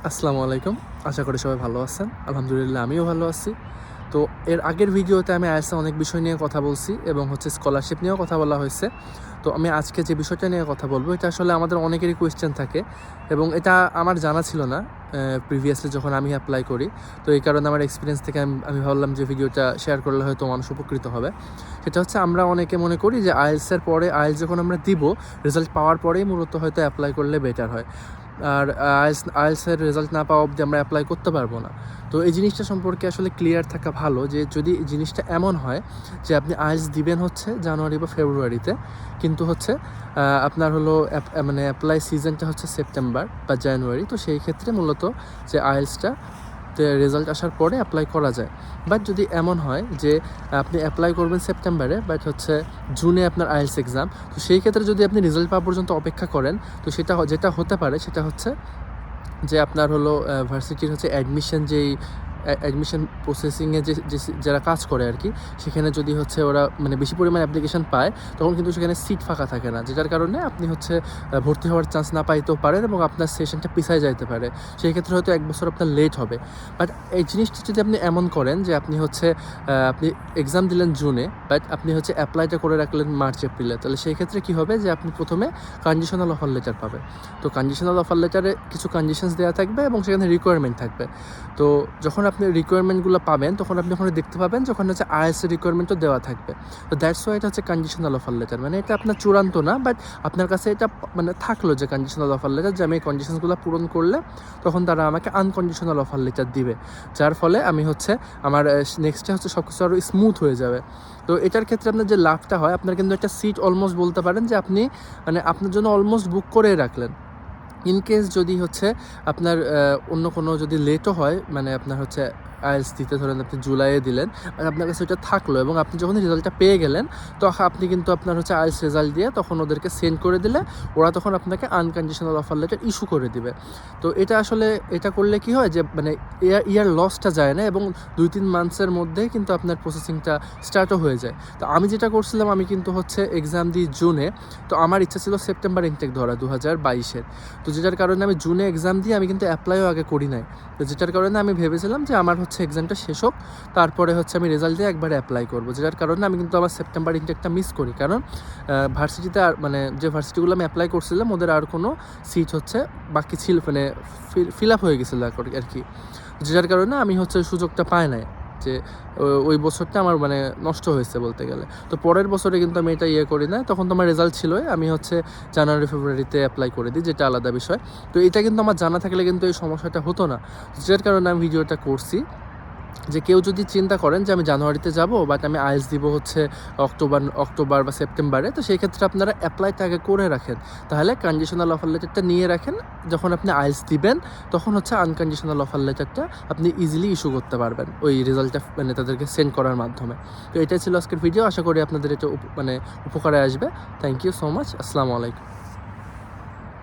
আসসালামু আলাইকুম। আশা করি সবাই ভালো আছেন। আলহামদুলিল্লাহ আমিও ভালো আছি। তো এর আগের ভিডিওতে আমি আইএলটিএসে অনেক বিষয় নিয়ে কথা বলছি এবং স্কলারশিপ নিয়েও কথা বলা হয়েছে। তো আমি আজকে যে বিষয়টা নিয়ে কথা বলবো, এটা আসলে আমাদের অনেকেরই কোয়েশ্চেন থাকে এবং এটা আমার জানা ছিল না প্রিভিয়াসলি যখন আমি অ্যাপ্লাই করি। তো এই কারণে আমার এক্সপিরিয়েন্স থেকে আমি ভাবলাম যে ভিডিওটা শেয়ার করলে হয়তো মানুষ উপকৃত হবে। সেটা হচ্ছে, আমরা অনেকে মনে করি যে আইএলটিএসের পরে যখন আমরা দিব, রেজাল্ট পাওয়ার পরেই মূলত হয়তো অ্যাপ্লাই করলে বেটার হয়। আর আইএলটিএসের রেজাল্ট না পাওয়া অবধি আমরা অ্যাপ্লাই করতে পারবো না। তো এই জিনিসটা সম্পর্কে আসলে ক্লিয়ার থাকা ভালো যে যদি জিনিসটা এমন হয় যে আপনি আইএলটিএস দিবেন হচ্ছে জানুয়ারি বা ফেব্রুয়ারিতে, কিন্তু হচ্ছে আপনার হলো মানে অ্যাপ্লাই সিজনটা হচ্ছে সেপ্টেম্বর বা জানুয়ারি, তো সেই ক্ষেত্রে মূলত যে আইএলটিএসটা রেজাল্ট আসার পরে অ্যাপ্লাই করা যায়। বাট যদি এমন হয় যে আপনি অ্যাপ্লাই করবেন সেপ্টেম্বরে, বাট হচ্ছে জুনে আপনার আইএলটিএস এক্সাম, তো সেই ক্ষেত্রে যদি আপনি রেজাল্ট পাওয়া পর্যন্ত অপেক্ষা করেন, তো যেটা হতে পারে সেটা হচ্ছে যে আপনার হলো ভার্সিটির হচ্ছে অ্যাডমিশন প্রসেসিংয়ে যারা কাজ করে আর কি, সেখানে যদি হচ্ছে ওরা মানে বেশি পরিমাণ অ্যাপ্লিকেশন পায়, তখন কিন্তু সেখানে সিট ফাঁকা থাকে না, যেটার কারণে আপনি হচ্ছে ভর্তি হওয়ার চান্স না পাইতেও পারেন এবং আপনার সেশনটা পিছায় যাইতে পারে। সেই ক্ষেত্রে হয়তো 1 বছর আপনার লেট হবে। বাট এই জিনিসটা যদি আপনি এমন করেন যে আপনি হচ্ছে আপনি এক্সাম দিলেন জুনে, বাট আপনি হচ্ছে অ্যাপ্লাইটা করে রাখলেন মার্চ এপ্রিলে, তাহলে সেই ক্ষেত্রে কী হবে যে আপনি প্রথমে কন্ডিশনাল অফার লেটার পাবেন। তো কন্ডিশনাল অফার লেটারে কিছু কন্ডিশনস দেওয়া থাকবে এবং সেখানে রিকোয়ারমেন্ট থাকবে। তো যখন আপনি রিকোয়ারমেন্টগুলো পাবেন, তখন আপনি ওখানে দেখতে পাবেন যখন হচ্ছে আইএলটিএসের রিকোয়ারমেন্টও দেওয়া থাকবে। তো দ্যাটস ওয়াই এটা হচ্ছে কন্ডিশনাল অফার লেটার, মানে এটা আপনার চূড়ান্ত না, বাট আপনার কাছে এটা মানে থাকলো যে কন্ডিশনাল অফার লেটার, যে আমি এই কন্ডিশনসগুলো পূরণ করলে তখন তারা আমাকে আনকন্ডিশনাল অফার লেটার দিবে, যার ফলে আমি হচ্ছে আমার নেক্সটে হচ্ছে সব কিছু আরও স্মুথ হয়ে যাবে। তো এটার ক্ষেত্রে আপনার যে লাভটা হয়, আপনার কিন্তু একটা সিট অলমোস্ট বলতে পারেন যে আপনি মানে আপনার জন্য অলমোস্ট বুক করে রাখলেন। ইনকেস যদি হচ্ছে আপনার অন্য কোনো যদি লেটও হয়, মানে আপনার হচ্ছে আইএলটিএস দিতে ধরেন আপনি জুলাইয়ে দিলেন, আর আপনার কাছে ওইটা থাকলো এবং আপনি যখন রেজাল্টটা পেয়ে গেলেন, তখন আপনি কিন্তু আপনার হচ্ছে আইএলটিএস রেজাল্ট দিয়ে তখন ওদেরকে সেন্ড করে দিলে ওরা তখন আপনাকে আনকন্ডিশনাল অফার লেটার ইস্যু করে দিবে। তো এটা আসলে এটা করলে কি হয় যে মানে ইয়ার লসটা যায় না এবং 2-3 মান্থসের মধ্যেই কিন্তু আপনার প্রসেসিংটা স্টার্টও হয়ে যায়। তো আমি যেটা করছিলাম, আমি কিন্তু হচ্ছে এক্সাম দিই জুনে, তো আমার ইচ্ছা ছিল সেপ্টেম্বর ইনটেক ধরা 2022-এর। তো যেটার কারণে আমি জুনে এক্সাম দিয়ে আমি কিন্তু অ্যাপ্লাইও আগে করি নাই। তো যেটার কারণে আমি ভেবেছিলাম যে আমার হচ্ছে এক্সামটা শেষ হোক, তারপরে হচ্ছে আমি রেজাল্ট দিয়ে একবারে অ্যাপ্লাই করবো, যেটার কারণে আমি কিন্তু আমার সেপ্টেম্বর ইনটেকটা মিস করি। কারণ ভার্সিটিতে আর মানে যে ভার্সিটিগুলো আমি অ্যাপ্লাই করছিলাম ওদের আর কোনো সিট হচ্ছে বাকি ছিল, মানে ফিল আপ হয়ে গেছিলো আর কি, যেটার কারণে আমি হচ্ছে সুযোগটা পাই নাই, যে ওই বছরটা আমার মানে নষ্ট হয়েছে বলতে গেলে। তো পরের বছরে কিন্তু আমি এটা করি না, তখন তো আমার রেজাল্ট ছিলই, আমি হচ্ছে জানুয়ারি ফেব্রুয়ারিতে অ্যাপ্লাই করে দিই, যেটা আলাদা বিষয়। তো এটা কিন্তু আমার জানা থাকলে কিন্তু এই সমস্যাটা হতো না, যেটার কারণে আমি ভিডিওটা করছি। যে কেউ যদি চিন্তা করেন যে আমি জানুয়ারিতে যাব, বাট আমি আইএলটিএস দিব হচ্ছে অক্টোবর বা সেপ্টেম্বরে, তো সেই ক্ষেত্রে আপনারা অ্যাপ্লাইটা আগে করে রাখেন, তাহলে কন্ডিশনাল অফার লেটারটা নিয়ে রাখেন, যখন আপনি আইএলটিএস দিবেন তখন হচ্ছে আনকন্ডিশনাল অফার লেটারটা আপনি ইজিলি ইস্যু করতে পারবেন ওই রেজাল্টটা মানে তাদেরকে সেন্ড করার মাধ্যমে। তো এটাই ছিল আজকের ভিডিও, আশা করি আপনাদের এটা মানে উপকারে আসবে। Thank you so much. আসসালামু আলাইকুম।